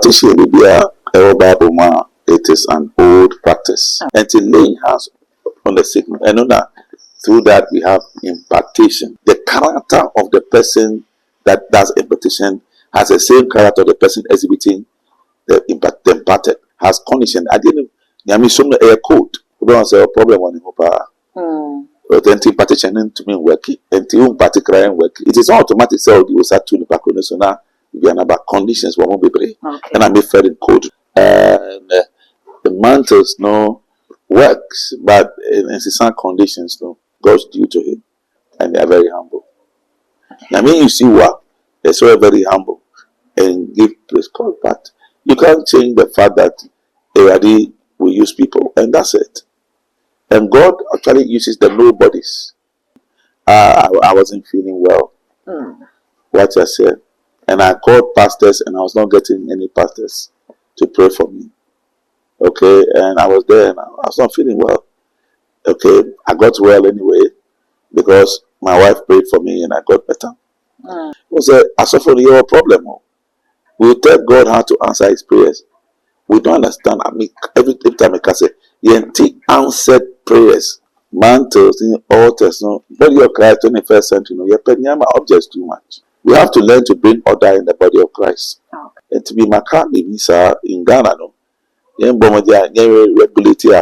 Impartation will be a Bible man. It is an old practice. And to laying hands on the sick. And know that through that we have impartation. The character of the person that does impartation has the same character of the person exhibiting the imparted. Has condition. I didn't. I mean, some air code. We don't say a problem on him. But impartation to me working. And to particular work. It is automatic. So you start to the back on so now we are about conditions. We won't be brave. And I may fair in code. And the mantles works, but in some conditions God's due to him, and they are very humble. I mean, you see what they're so very humble and give praise God, but you can't change the fact that already we use people, and that's it. And God actually uses the nobodies. I wasn't feeling well. What I said, and I called pastors, and I was not getting any pastors to pray for me. Okay, and I was there, and I was not feeling well. Okay, I got well anyway because my wife prayed for me, and I got better. It was a suffered your problem. We tell God how to answer His prayers. We don't understand. I mean, every time I can say, "Yenti answered prayers, mantles, altars, body of Christ, 21st century. You're paying objects too much. We have to learn to bring order in the body of Christ, and to be macabre in Ghana,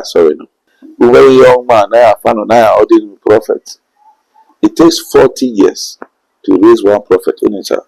sorry, no. Very young man, now ordinary prophet. It takes 40 years to raise one prophet in itself.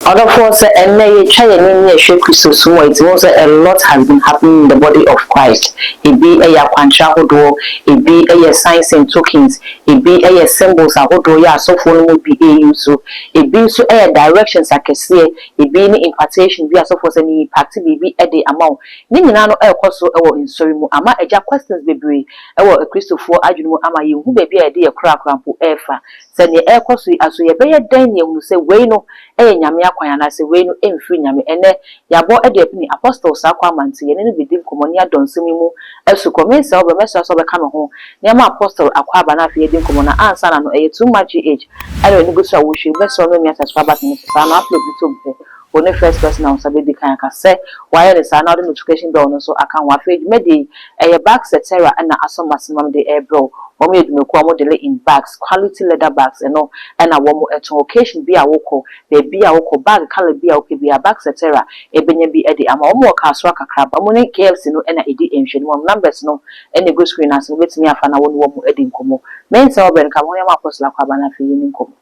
Other force and may try and Christos it was a lot has been happening in the body of Christ. It be a quantrahodo, it be a signs and tokens, it be a symbols, a hodo, so for will be a use. It be so a directions I can see, it be any impartation, be as so for any impact, be a day amount. Niminano air coso in Sorimu, ama a jack questions be a Christopher Ajuno ama you who may be a dear crack rampo airfa. Send the air coso as we a Daniel who say, Wayno, a yamia. And I say, we no free yami, and then Yabo Edipini apostles are common to any within Commonia don't see me as to commence over messers of a come home. Yama apostle aquabana feeding commona answer and a too much age. I don't go so wish you best on me as Rabat Mrs. Upload to when the first person on Sabidi can say, why is another notification bell so I can't wafage medi a bags etc. and a some maximum the air bro. Or made me come delay in bags, quality leather bags, and all, and a warm occasion be a woko, they be a woko bag, color be a bags, etc. A benny be eddy, I'm more caswaka crab, I'm only cares no and a ancient one numbers no, any good screen as with me a fan I won't warm edding como. Men saw Ben Camonia Mapos la cabana feeling como.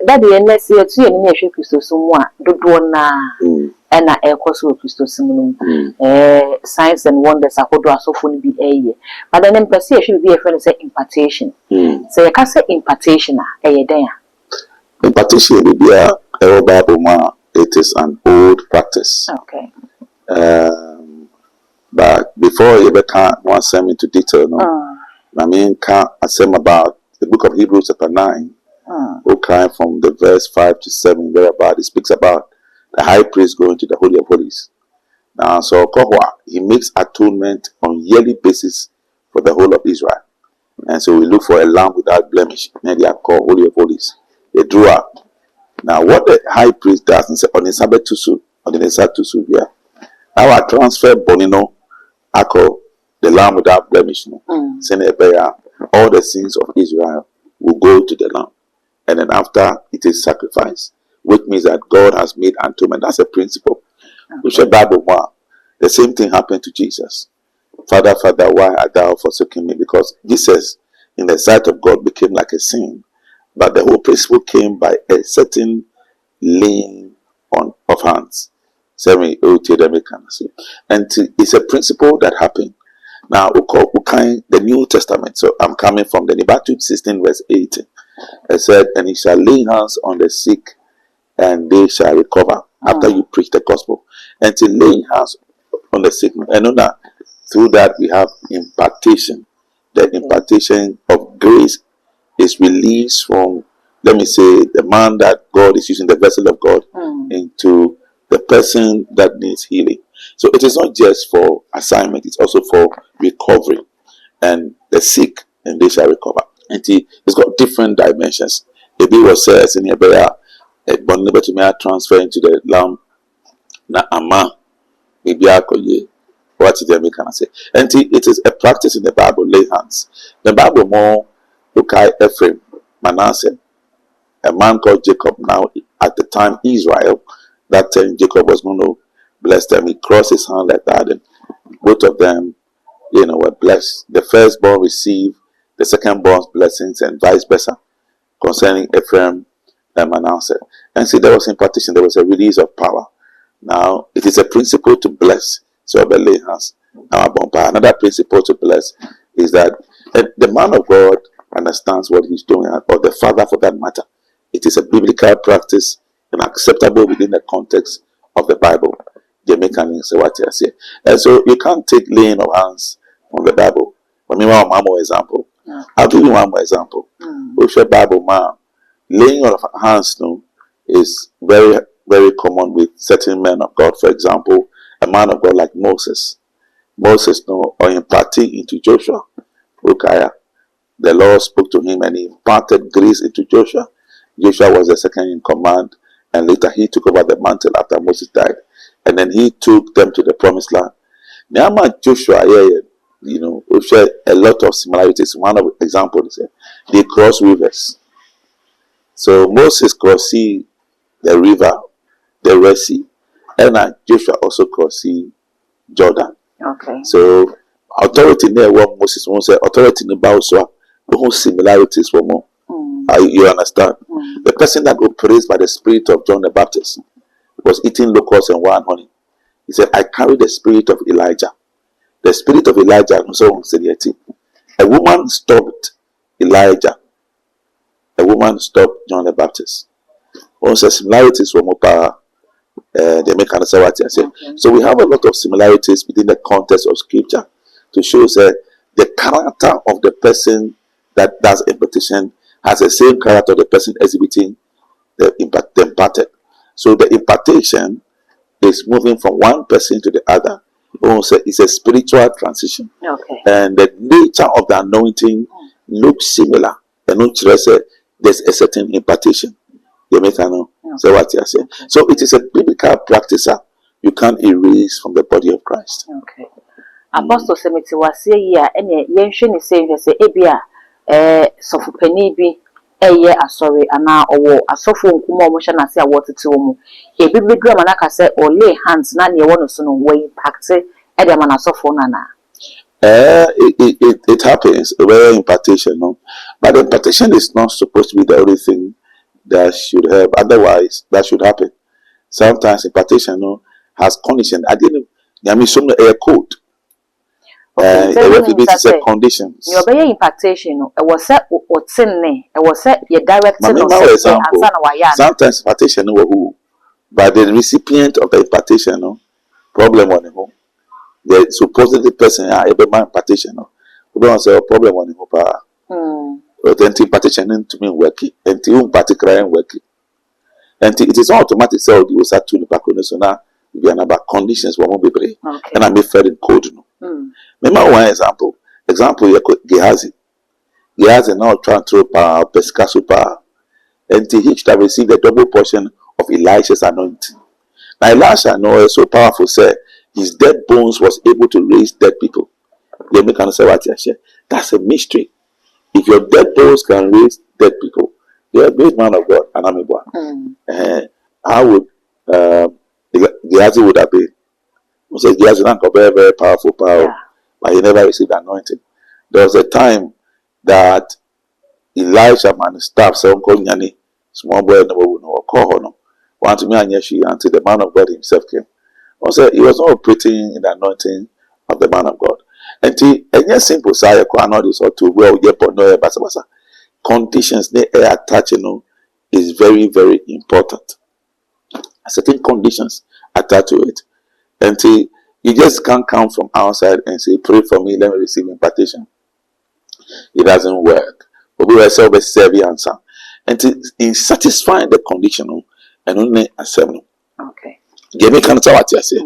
That the NS year 2 and near Christos someone, do na. And I air course with Christos signs and wonders are hold us often be a year. But then empathy should be a friend say impartation. So you can say impartation a day. Impartation will be a Bible man. It is an old practice. Okay. But before you ever can one send into detail, I mean can't assume about the book of Hebrews chapter 9. Okay, from the verse 5 to 7 thereabout, it speaks about the high priest going to the Holy of Holies. Now, so he makes atonement on yearly basis for the whole of Israel. And so we look for a lamb without blemish. And they are called Holy of Holies. They drew up. Now, what the high priest does on the Sabbath tusu, on the Sabbath tusu here. Now I transfer Bonino, I call the lamb without blemish. Send all the sins of Israel will go to the lamb. And then after it is sacrificed, which means that God has made atonement. That's a principle. Which the Bible one. The same thing happened to Jesus. Father, Father, why art thou forsaking me? Because Jesus, in the sight of God, became like a sin. But the whole principle came by a certain laying on of hands. And it's a principle that happened. Now, the New Testament. So I'm coming from the Matthew 16, verse 18. It said, and he shall lay hands on the sick, and they shall recover. After you preach the gospel. And to lay hands on the sick. And know that through that we have impartation. The impartation of grace is released from, let me say, the man that God is using, the vessel of God, into the person that needs healing. So it is not just for assignment, it's also for recovery. and the sick, and they shall recover. And it's got different dimensions. The Bible says in Hebrew, a bond to me transfer into the lamb na ama maybe what did they can say? And it is a practice in the Bible, lay hands. The Bible more look at Ephraim, Manasseh, a man called Jacob. Now at the time Israel, that time Jacob was going to bless them. He crossed his hand like that, and both of them, were blessed. The firstborn received the secondborn's blessings, and vice versa concerning Ephraim and Manasseh. And see, there was impartation, there was a release of power. Now, it is a principle to bless. So, lay hands. Another principle to bless is that the man of God understands what he's doing, or the father for that matter. It is a biblical practice and acceptable within the context of the Bible. And so you can't take laying of hands from the Bible. Let me give one more example. I'll give you one more example. Bible man, laying of hands is very, very common with certain men of God. For example, a man of God like Moses. Moses, or imparting into Joshua. The Lord spoke to him and he imparted grace into Joshua. Joshua was the second in command, and later he took over the mantle after Moses died. And then he took them to the promised land. Now, Joshua, we share a lot of similarities. One of the examples is they cross rivers. So Moses crossed the river, the Red Sea, and Joshua also crossed Jordan. Okay. So authority there, what Moses won't say, authority in the Bible, so the whole similarities for more. You understand? The person that operates by the spirit of John the Baptist was eating locusts and wild honey. He said, I carry the spirit of Elijah. The spirit of Elijah, a woman stopped Elijah. A woman stopped John the Baptist. Also, similarities were more power. They make an answer what I say. So we have a lot of similarities within the context of scripture to show the character of the person that does impartation has the same character of the person exhibiting the imparted. So the impartation is moving from one person to the other. Also, it's a spiritual transition. Okay. And the nature of the anointing looks similar. And there's a certain impartation. You make know. So what you say. So it is a biblical practice. You can't erase from the body of Christ. Okay. Apostle Semiti was here, and Yenshin is saying, Ebia, Sofupeni be sorry, and now or a sofu motion as I wanted to a big drama like I said, or lay hands, none you want to know way impact Edamana Sofonana. It happens, a very impartation, no? But impartation is not supposed to be the only thing that should help. Otherwise, that should happen. Sometimes impartation has condition. I didn't. I mean, some air code. Conditions. Your very impartation. It was set what's in there. It was set your direct. Sometimes impartation but the recipient of the impartation problem on him. The supposedly person every man impartation we don't say a problem on him. But impartation to me working and to particular working. And it is not automatic so you start to the so now we are about conditions we won't be brave. And I be fair in code. Remember one example. Gehazi now trying to power pescasu power. And he should have received a double portion of Elisha's anointing. Now Elisha is so powerful, sir. His dead bones was able to raise dead people. That's a mystery. If your dead bones can raise dead people, you're a great man of God. And how would Gehazi would have been? Gehazi not very, very powerful power, but he never received anointing. There was a time that Elisha man staff some small boy no call no. Want to me and until the man of God himself came. Also, he was not operating in the anointing of the man of God. And any simple say this or to well but no basa. Conditions they are attaching is very, very important. Certain conditions attached to it. And you just can't come from outside and say, pray for me, let me receive impartation. It doesn't work. But we will serve the answer. And in satisfying the conditional and only accept. Okay. Give me kind of what you say.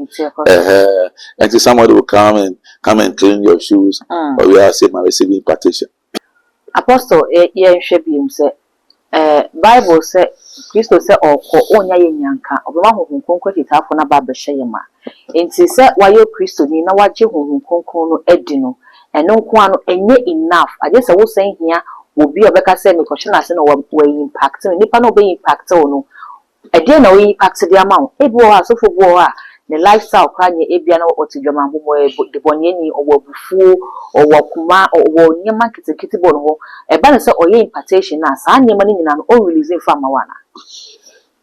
And somebody will come and clean your shoes, or we are saying my receiving impartation. Apostle, should be say, Bible say, Christo say, or onya yanka, or one who conquered it half on a barber shayma. And she said, why you Christo, you know what you who conquer edino, and no one any enough. I guess I was saying here will be a better say, because she has no way impact, and if I no be impact or no. I didn't know impact the amount. It was so for war. The lifestyle crying a piano or to German the Bonyeni or Bufu or Wakuma or Yaman Kitty Bono, a balance or impartation as I am money in an own releasing from Mawana.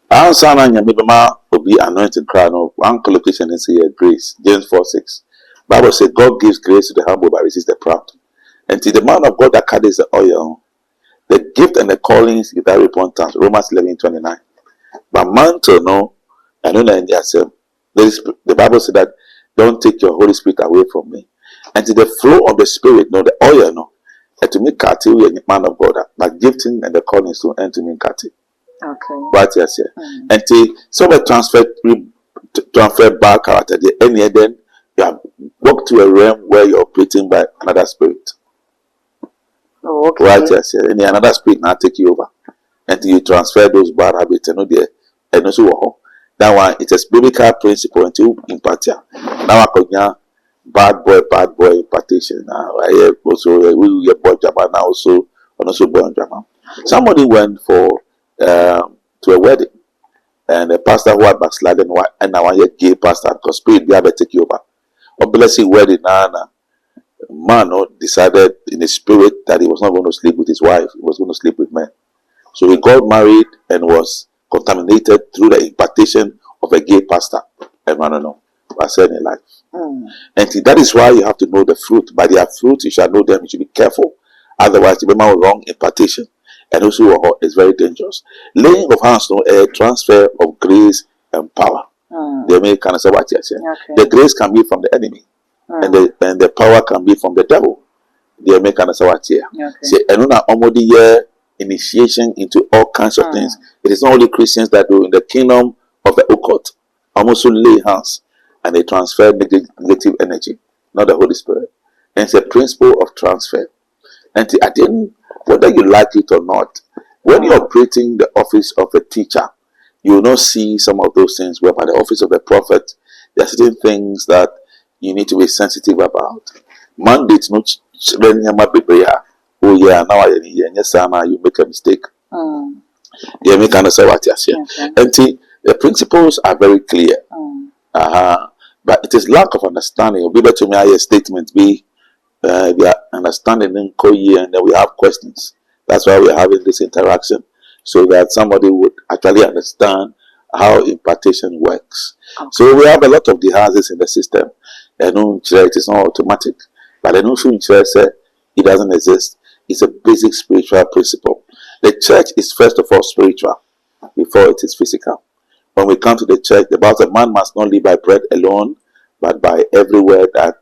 Answer Yamibama will be anointed crown of one collocation and say grace. James 4:6. Bible says God gives grace to the humble but resists the proud. And to the man of God that carries the oil, the gift and the callings is that repentance. Romans 11:29. But mantle, no, I don't know in yourself. The Bible said that don't take your Holy Spirit away from me. And to the flow of the Spirit, no, the oil, no, and to me, Kati, we are the man of God, but gifting and the calling to and to me, Kati. Okay. But yes, yeah. And to some transfer back out at the end, then you have walked to a realm where you're operating by another spirit. Oh, okay. Right, yes, yeah. And another spirit now take you over. Until you transfer those bad habits and also that one it is biblical principle until impartia. Now I bad boy impartation. Now I also we boy Jama now also and also boy Jama. Somebody went for to a wedding and the pastor who had backslidden and now I gay pastor because spirit be able to take you over. A blessing wedding now man decided in his spirit that he was not going to sleep with his wife, he was going to sleep with men. So he got married and was contaminated through the impartation of a gay pastor. And I don't know. I said in life. And that is why you have to know the fruit. By their fruit, you shall know them. You should be careful. Otherwise, you remember wrong impartation. And also, it's very dangerous. Laying of hands, no, a transfer of grace and power. They may kind of say what you're saying. The grace can be from the enemy, and the power can be from the devil. They may kind of say what you're saying. And not only year initiation into all kinds of things. It is not only Christians that do in the kingdom of the occult. Almost lay hands and they transfer negative energy, not the Holy Spirit. And it's a principle of transfer. And at the end, whether you like it or not, when you're operating the office of a teacher, you will not see some of those things. Where by the office of a prophet, there are certain things that you need to be sensitive about. Mandates not oh yeah, now you make a mistake. They make an answer what you say. And the principles are very clear. But it is lack of understanding. Be better to me a statement be understanding in Koyi, and then we have questions. That's why we're having this interaction, so that somebody would actually understand how impartation works. So we have a lot of houses in the system. And it is not automatic. But I know it doesn't exist. It's a basic spiritual principle. The church is first of all spiritual before it is physical. When we come to the church, the Bible says man must not live by bread alone, but by every word that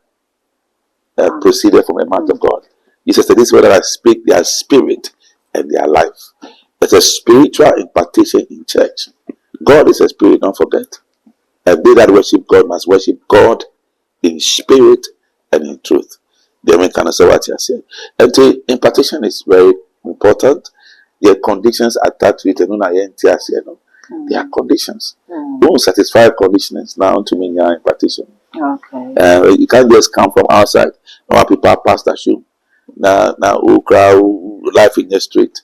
proceeded from the mouth of God. Jesus said, this word that I speak, their spirit and their life. There's a spiritual impartation in church. God is a spirit, don't forget. And they that worship God must worship God in spirit and in truth. The American say what you are saying. And the impartation is very important. There are conditions attached to it. There are conditions. Don't satisfy conditions now to mean your impartation. You can't just come from outside. No people pass that shoe. Now life in the street.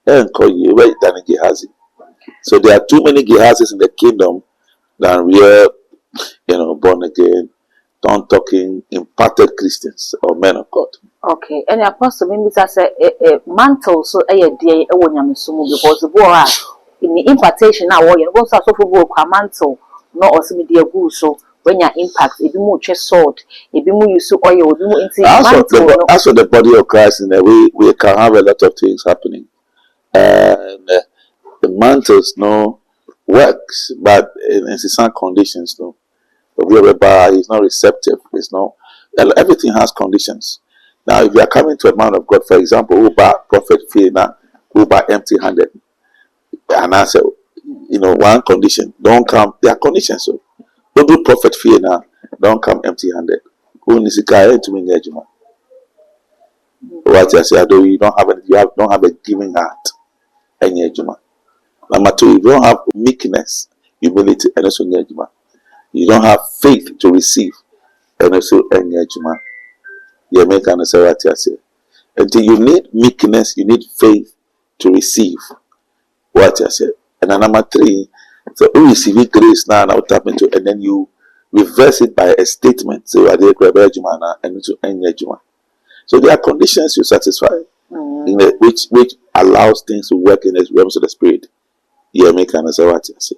And call you where than a Gehazi. So there are too many Gehazis in the kingdom than real, born again, don't talking imparted Christians or men of God. Okay, and the apostle maybe that's a mantle so a day because the boy in the impartation now you go so for a mantle no also be the good so when you impact it be more chest sword it be more use oil it be more into mantle. As for the body of Christ in a way we can have a lot of things happening. And the mantles works, but in some conditions he's not receptive. Everything has conditions. Now, if you are coming to a man of God, for example, who by prophet Fiona, who by empty-handed, and I say, one condition, don't come. There are conditions. So Don't do prophet fear now. Don't come empty-handed. Only sika to me judgment. What I say, although you don't have a giving heart. Any judgment. Number two, you don't have meekness, humility, and also judgment. You don't have faith to receive, and also any judgment. You make an answer what I say. Until you need meekness, you need faith to receive what I said. And then number three, so you receive grace now, tap into, and then you reverse it by a statement. So I did and into any judgment. So there are conditions you satisfy, which allows things to work in the realms of the spirit. Yeah, make an answer what I say.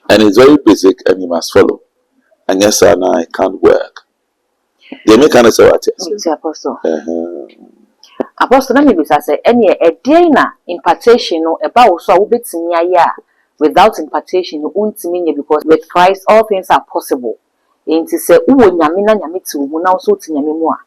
And it's very basic, and you must follow. And yes, sir, now it can't work. They make an answer what I say. Apostle. Apostle, let me be say, any a day na impartation no about so bit without impartation, because with Christ all things are possible. And to say, nyamina nyamitu, now so to nyamimua.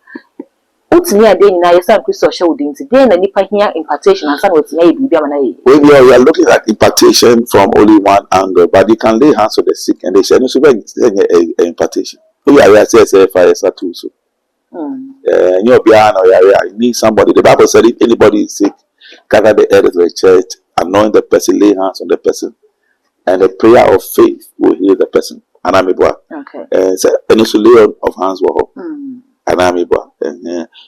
Utini a day na yesa Christo show dinti. Then a nipa here impartation and son with maybe be amana. When you are looking at impartation from only one angle, but you can lay hands on the sick and they shall not survive impartation. We are too so. You need somebody. The Bible said if anybody is sick, gather the elders of the church, anoint the person, lay hands on the person, and the prayer of faith will heal the person. Okay. And it's a lay of hands.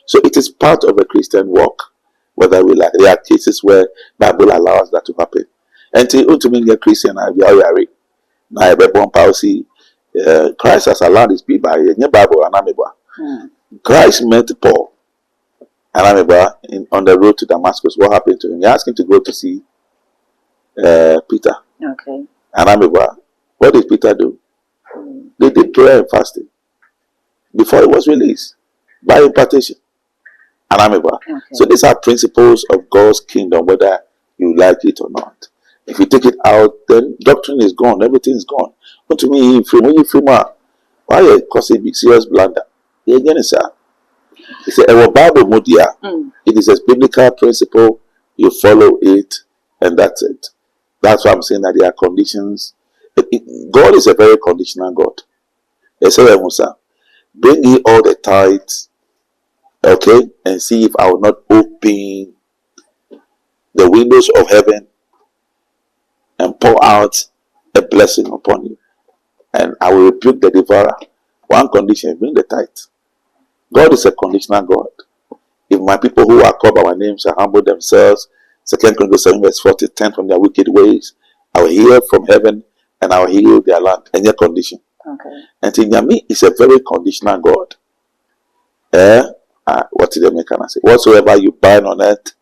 So it is part of a Christian walk, whether we like. There are cases where Bible allows that to happen. And to me, a Christian, I be already. Now, Christ has allowed his people. Christ met Paul and on the road to Damascus. What happened to him? He asked him to go to see Peter. Okay. And what did Peter do? They did prayer and fasting before he was released by impartation. Okay. So these are principles of God's kingdom, whether you like it or not. If you take it out, then doctrine is gone, everything is gone. But to me, when you free why you cause a big serious blunder? It's a Bible modia. It is a biblical principle. You follow it, and that's it. That's why I'm saying that there are conditions. God is a very conditional God. They say, bring ye all the tithes, okay, and see if I will not open the windows of heaven and pour out a blessing upon you. And I will rebuke the devourer. One condition, bring the tithe. God is a conditional God. If my people who are called by my name shall humble themselves, 2 Chronicles 7 verse 40, turn from their wicked ways, I will hear from heaven and I will heal their land. Any condition. Okay. And Tinyami is a very conditional God. What did the American say? Whatsoever you bind on earth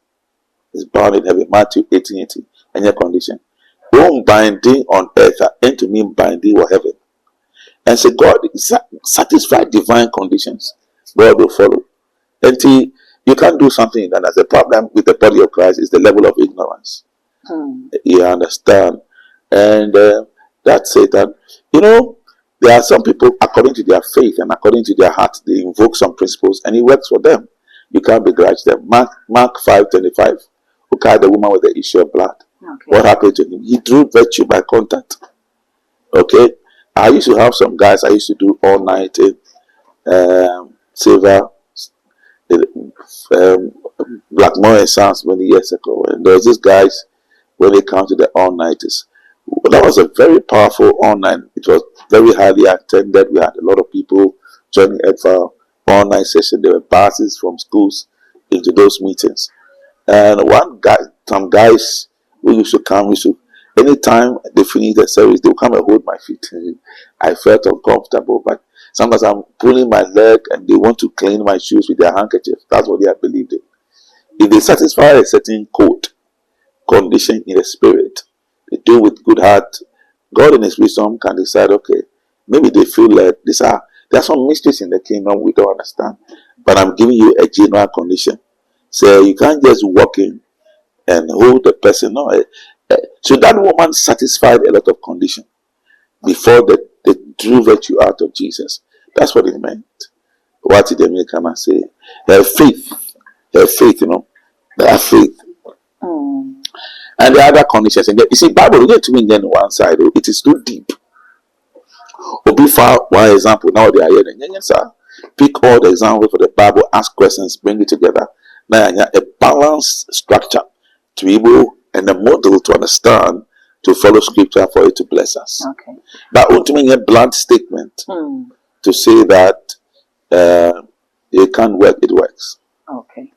is bound in heaven. Matthew 18:18. Any condition. Don't binding on earth and to mean binding or heaven. And so God satisfy divine conditions. God will follow. Until you can't do something that has a problem with the body of Christ is the level of ignorance. You understand? And that's it. And there are some people, according to their faith and according to their heart, they invoke some principles and it works for them. You can't begrudge them. Mark 5:25, who carried the woman with the issue of blood. Okay. What happened to him? He drew virtue by contact. Okay? I used to have some guys I used to do all night silver, Blackmore and Sons many years ago. And there was these guys when they come to the all-nighters. That was a very powerful all-night. It was very highly attended. We had a lot of people joining for all-night session. There were buses from schools into those meetings. And some guys who used to come, anytime they finish the service, they would come and hold my feet. I felt uncomfortable, but sometimes I'm pulling my leg and they want to clean my shoes with their handkerchief. That's what they have believed in. If they satisfy a certain condition in the spirit, they do with good heart, God in his wisdom can decide, okay, maybe they feel like there are some mysteries in the kingdom we don't understand, but I'm giving you a general condition. So you can't just walk in and hold the person. No. So that woman satisfied a lot of condition before they drew virtue out of Jesus. That's what it meant. What did the American say? Her faith, their faith. And the other conditions. And you see, Bible, you get to win on one side. It is too deep. Obi for one example, now they are here. Yes, sir. Pick all the examples for the Bible, ask questions, bring it together. Now, a balanced structure to be able and a model to understand, to follow scripture for it to bless us. Okay. But ultimately, a blunt statement to say that it can't work, it works. Okay.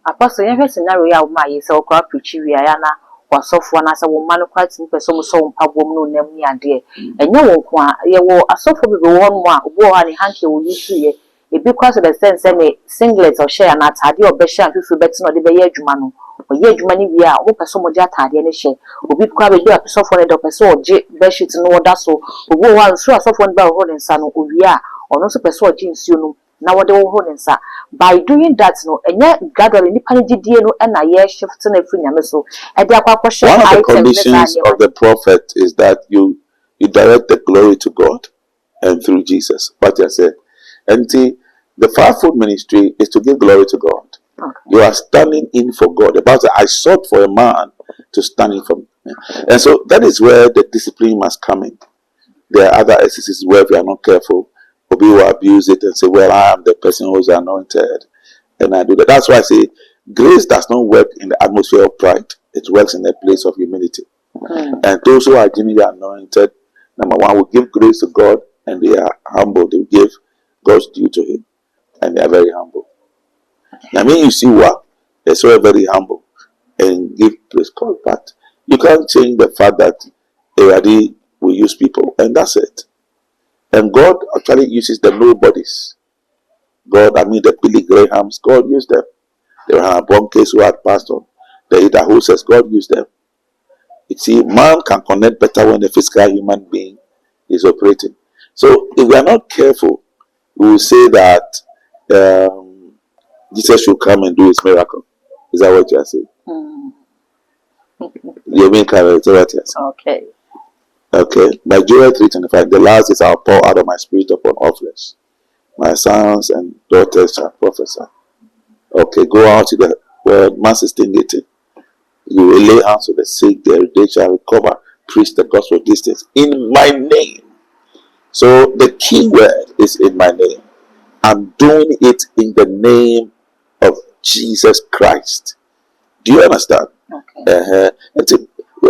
Apostle, you have scenario ya uma yesa okra preachi wi aya na wasofo na sa wo ma no kwat mpe so so mpabo no nam ni ade enye wo ko a ye wo asofo bebe wo mo a obo ha ni hanke wo yusu ye e bi kwa so the sense me singlet or share na atade obe share fifu beti no de be ye adwuma no oye adwuma ni wi a wo peso mo je atade ne hye obi kwa be bi asofo ne do peso oje be sheet no woda so obo wa nso asofo ne ba ho ne nsa no owi a ono so peso oje nsuo no na wode wo ho nsa by doing that no enye gradually nipa ne gidie no na ye shift na free nyame so e de akwa share one of the conditions of the prophet is that you direct the glory to God and through Jesus. What I said, and the fivefold ministry is to give glory to God. Okay. You are standing in for God. The Bible says, I sought for a man to stand in for me. And so that is where the discipline must come in. There are other exercises where if you are not careful, people will abuse it and say, well, I am the person who is anointed, and I do that. That's why I say grace does not work in the atmosphere of pride. It works in the place of humility. And those who are genuinely anointed, number one, will give grace to God, and they are humble. They will give God's due to Him, and they are very humble. I mean, you see what? They're so very humble and give praise God, but you can't change the fact that everybody will use people, and that's it. And God actually uses the nobodies. God, I mean the Billy Grahams, God used them. There were Bonkes who had passed on. The EXP0SES, God used them. You see, man can connect better when a physical human being is operating. So if we are not careful, we will say that Jesus should come and do his miracle. Is that what you are saying? You mean correct? Okay. Okay. By Joel 3:25, the last is I'll pour out of my spirit upon all flesh. My sons and daughters shall prophesy. Okay, go out to the world, mass extinguishing. You will lay hands on the sick, they shall recover, preach the gospel distance in my name. So the key word is in my name. I'm doing it in the name of Jesus Christ. Do you understand? Okay.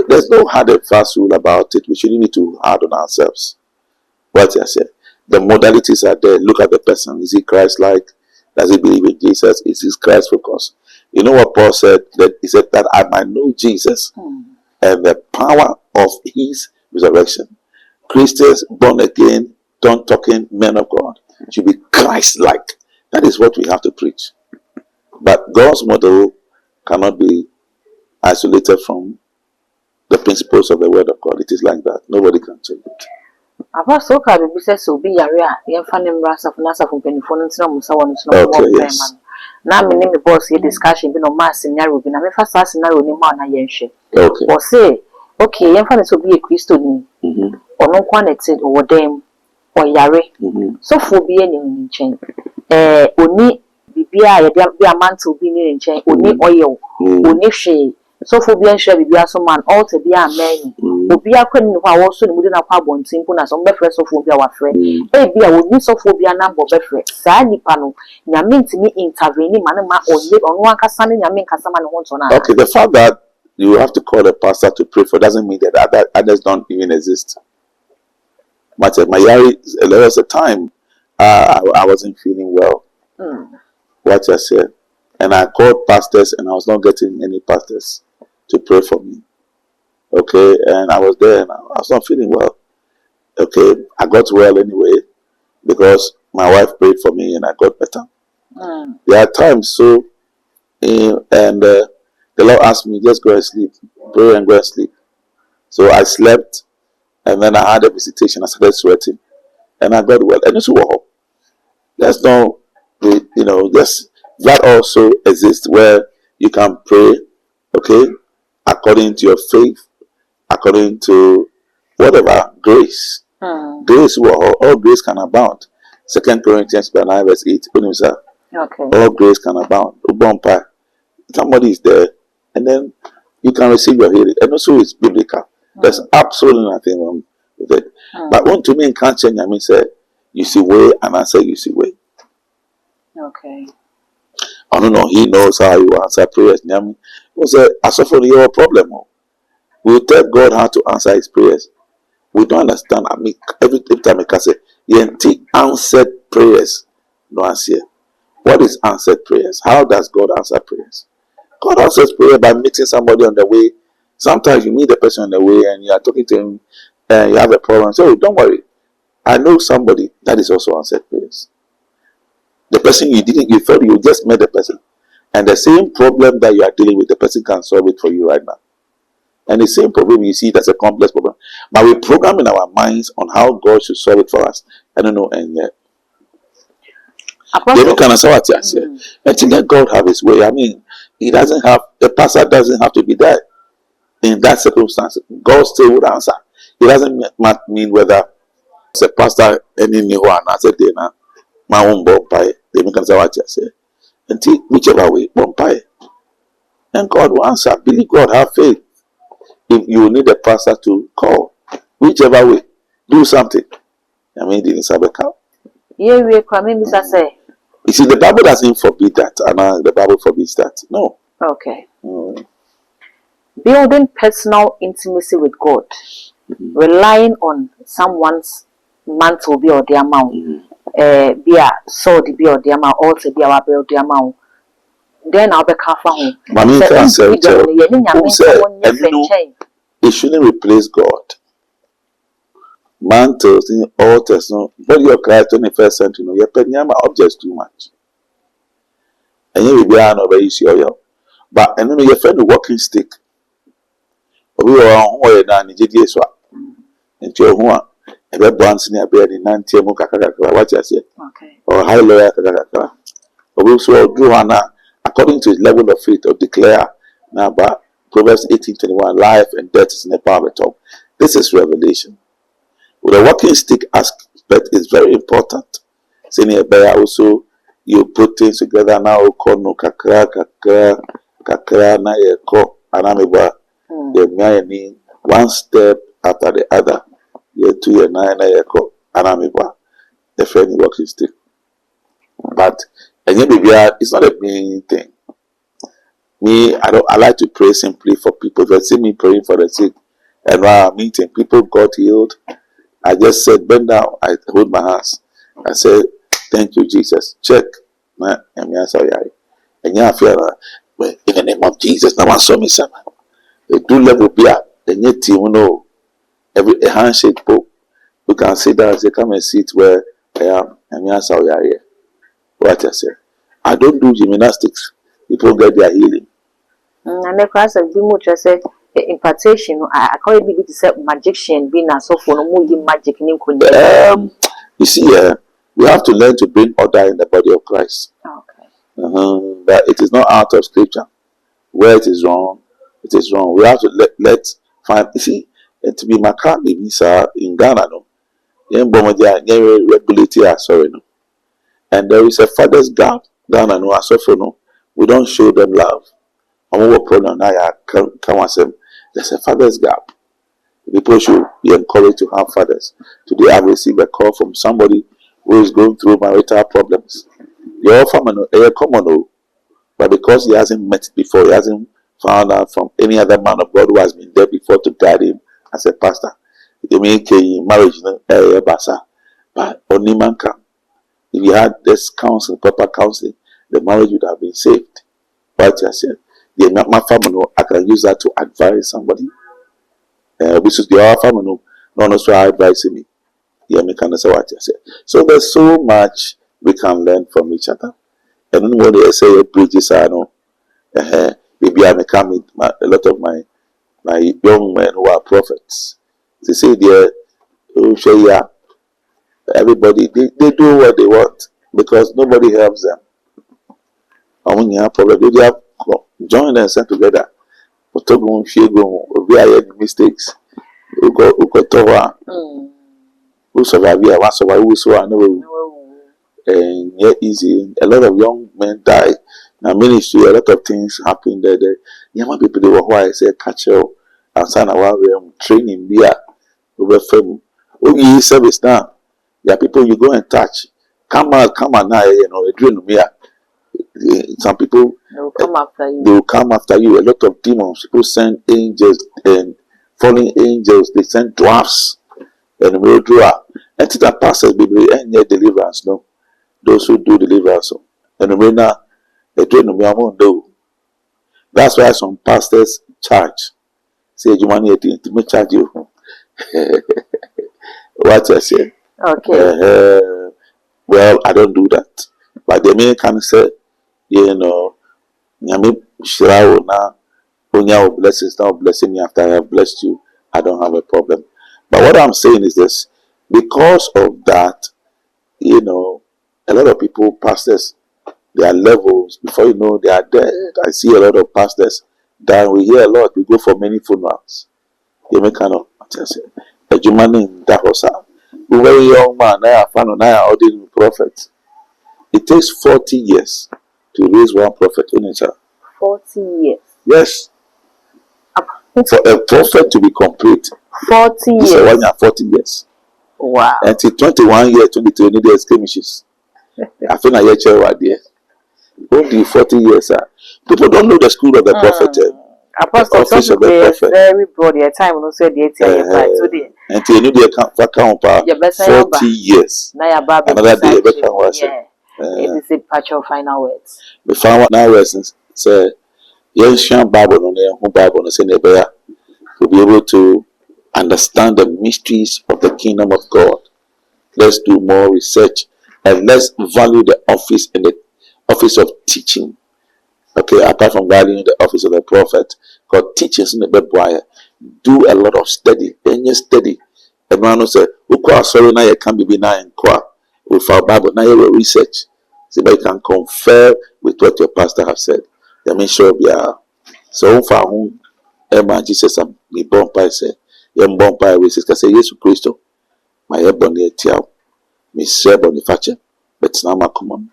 There's no hard and fast rule about it. We shouldn't be too hard on ourselves. What I said. The modalities are there. Look at the person. Is he Christ-like? Does he believe in Jesus? Is he Christ-focused? You know what Paul said? That he said that I might know Jesus and the power of his resurrection. Christians born again, don't talking men of God should be Christ-like. That is what we have to preach. But God's model cannot be isolated from the principles of the Word of God. It is like that. Nobody can change it. Apostle ka be say so be yare a ye fa ne mra safo na safo penifo no ntina musa wono Yes. na me ne me boss ye discussion bi no ma scenario bi na me fa sa scenario ni ma na ye nhwe. Okay. Or say okay ye fa ne so be a Christo ni ono kwa na te wo dem o yare so fo bi eni nchen oni bibia ye bi amanto bi ni nchen oni oil oni hwe so for be share bibia so man all to be amen obi akwen ni kwa wo so ni mude na kwa bontin po na so be fresh so for bia wa frɛ e bia wo ni so for bia na mbo be frɛ saa nipa no nyame ntimi intervene ma na ma onye ono akasa ne nyame nkasa ma ne ho to na. Okay, the fact that you have to call a pastor to pray for doesn't mean that others don't even exist. But there was a time I wasn't feeling well. What I said, and I called pastors, and I was not getting any pastors to pray for me. Okay, and I was there, and I was not feeling well. Okay, I got well anyway because my wife prayed for me, and I got better. There are times and the Lord asked me, just go and sleep, pray and go and sleep. So I slept, and then I had a visitation. I started sweating, and I got well. And it's well. There's no, just that also exists where you can pray, okay, according to your faith, according to whatever grace. Grace, all grace can abound. 2 Corinthians 9 verse 8. Okay. All grace can abound. Somebody is there, and then you can receive your healing. And also it's biblical. There's absolutely nothing wrong with it. But when to me can't change, I mean, say, you see way, and I say, you see way. Okay. I don't know, he knows how you answer prayers. I mean, I suffer your problem. We tell God how to answer his prayers. We don't understand. I mean, every time I can say, answered prayers. No answer. What is answered prayers? How does God answer prayers? God answers prayer by meeting somebody on the way. Sometimes you meet the person on the way and you are talking to him and you have a problem. So don't worry. I know somebody that is also answered prayers. The person you thought you just met the person. And the same problem that you are dealing with, the person can solve it for you right now. And the same problem you see it as a complex problem. But we program in our minds on how God should solve it for us. I don't know, and yet. They can answer what you say. And to let God have his way. I mean, the pastor doesn't have to be there in that circumstance. God still would answer. It doesn't mean whether it's a pastor any new one as a dinner, my own bomb pie, they can say what you say. And take whichever way, bomb pie. And God will answer. Believe God, have faith. If you need a pastor to call, whichever way, do something. I mean, didn't have a cow. Yeah, we are say. You see, the Bible doesn't forbid that, and the Bible forbids that. No. Okay. Building personal intimacy with God, relying on someone's mantle be or the amount, be a sword be or the amount, also be a build the amount. Then I'll be careful. It shouldn't replace God. Mantles in altars, no. But your Christ 21st century, no. Your penyama objects too much. And you will be an over issue, but and then your friend walking stick. We were on way down in GDS into your one. A bed once near bed in 90 Mukaka, what I said. Okay. Or high lawyer, but we also drew Hannah according to his level of faith, or declare now, but Proverbs 18:21, life and death is in the power of the tongue. This is revelation. With a walking stick aspect is very important. Saying here also you put things together now. No kakra na yeko anameba. One step after the other. Year 2 year 9 na yeko anameba. The friend walking stick. But and it's not a main thing. Me, I like to pray simply for people. If you see me praying for the sick, and while I'm meeting, people got healed. I just said, bend down. I hold my hands. I said, thank you, Jesus. Check. And yeah, I feel in the name of Jesus. Now I saw me some. The do level be at the net team. No, every handshake. We can sit down and say, come and sit where I am. And yeah, so here. What I said. I don't do gymnastics. People get their healing. And the class of Bimucha said, impartation, I call it to say magician, being a so for no magic. You see, we have to learn to bring order in the body of Christ. Okay. But it is not out of scripture. Where it is wrong, it is wrong. We have to let find. You see, to be macabre visa in Ghana, no. Sorry, no. And there is a father's gap. Ghana, no, no. We don't show them love. There's a father's gap. People should be encouraged to have fathers. Today I've received a call from somebody who is going through marital problems. Your family is common, but because he hasn't met before, he hasn't found out from any other man of God who has been there before to guide him as a pastor. They make marriage but only man can. If you had this counsel, proper counseling, the marriage would have been saved. But I said, my family, I can use that to advise somebody. Which is the family, not also advising me. Yeah, me can say what I said. So there's so much we can learn from each other. And then when they say bridges, I know, maybe I may come with a lot of my young men who are prophets. They say everybody they do what they want because nobody helps them. And when you have problems, they have join themselves together. We are mistakes. We survive here. One survive. We survive. And yeah, easy. A lot of young men die. Now ministry, a lot of things happen there. Young people they were why I say catch up and sign our training here over film. Oh, you service now. There are people you go and touch. Come out now, a dream me. Some people They will come after you. They will come after you. A lot of demons. People send angels and fallen angels. They send dwarfs and will draw. And to that pastors be and yet deliverance. No, those who do deliverance. And when now they do. That's why some pastors charge. Say you money to me charge you. What I say? Okay. Well, I don't do that. But the man can say, Nyame shirawo na onya blessings now blessing me after I have blessed you. I don't have a problem. But what I'm saying is this: because of that, a lot of people, pastors, their levels, before you know, they are dead. I see a lot of pastors die. We hear a lot. We go for many funerals. You make kind of a human in that was a very young man. I found an ordinary prophet. It takes 40 years to raise one prophet in it. 40 years. Yes. For a prophet to be complete. 40 years. This is 1 year, 40 years. Wow. Until 21 years, 22 need the skirmishes. I feel like you're there. Only 40 years. People don't know the school of the prophet. Apostle, the office of the prophet. Very broad. Your time no say the 80 until you need the 40 years. Another day, it is a patch of final words. The final words say, yes, Bible no Bible say to be able to understand the mysteries of the kingdom of God. Let's do more research and let's value the office and the office of teaching. Okay, apart from valuing the office of the prophet, God teaches in the Bible. Do a lot of study. Then you study. The man will say, sorry, now you can't be now in qua with our Bible. Now you will research. So that you can confer with what your pastor has said. They make sure we are so far home. Emma Jesus and me born by say, young born by we say, yes, Christ. My ebony tiao, me serve on the fache, but now my common.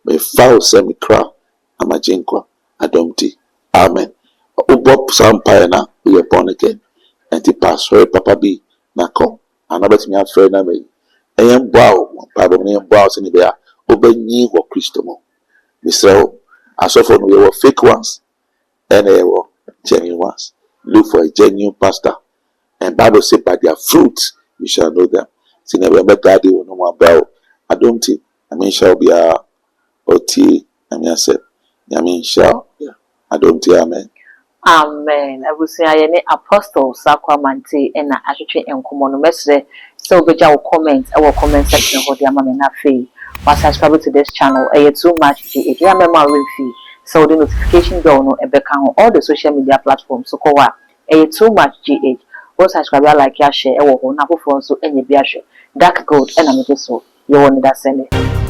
Me foul semi crow, and my jinkwa, adomti. Amen. Ubop sampire na, we are born again. And the pastor, Papa B, na come. And I bet me have friend na me. I am bow, Papa me am bow, and they are obeying ye or Christomo. Mr. As often we were fake ones, and they were genuine ones. Look for a genuine pastor. And Bible says, by their fruits you shall know them. See, never met God, you know more about. I don't think. I mean, shall be a OT. I mean, I said, I mean, shall. Yeah. I don't think. Amen. Amen. I will say, I am Apostle Sakwamanti, and I actually am common message. So, be your comment, our comment section of the Amamina fee. Was subscribe to this channel, too much GH. I am a fee. So, the notification bell no on all the social media platforms. So, too much GH. Subscribe, like, share, or na phone so any dark gold and I'm so you want that send it.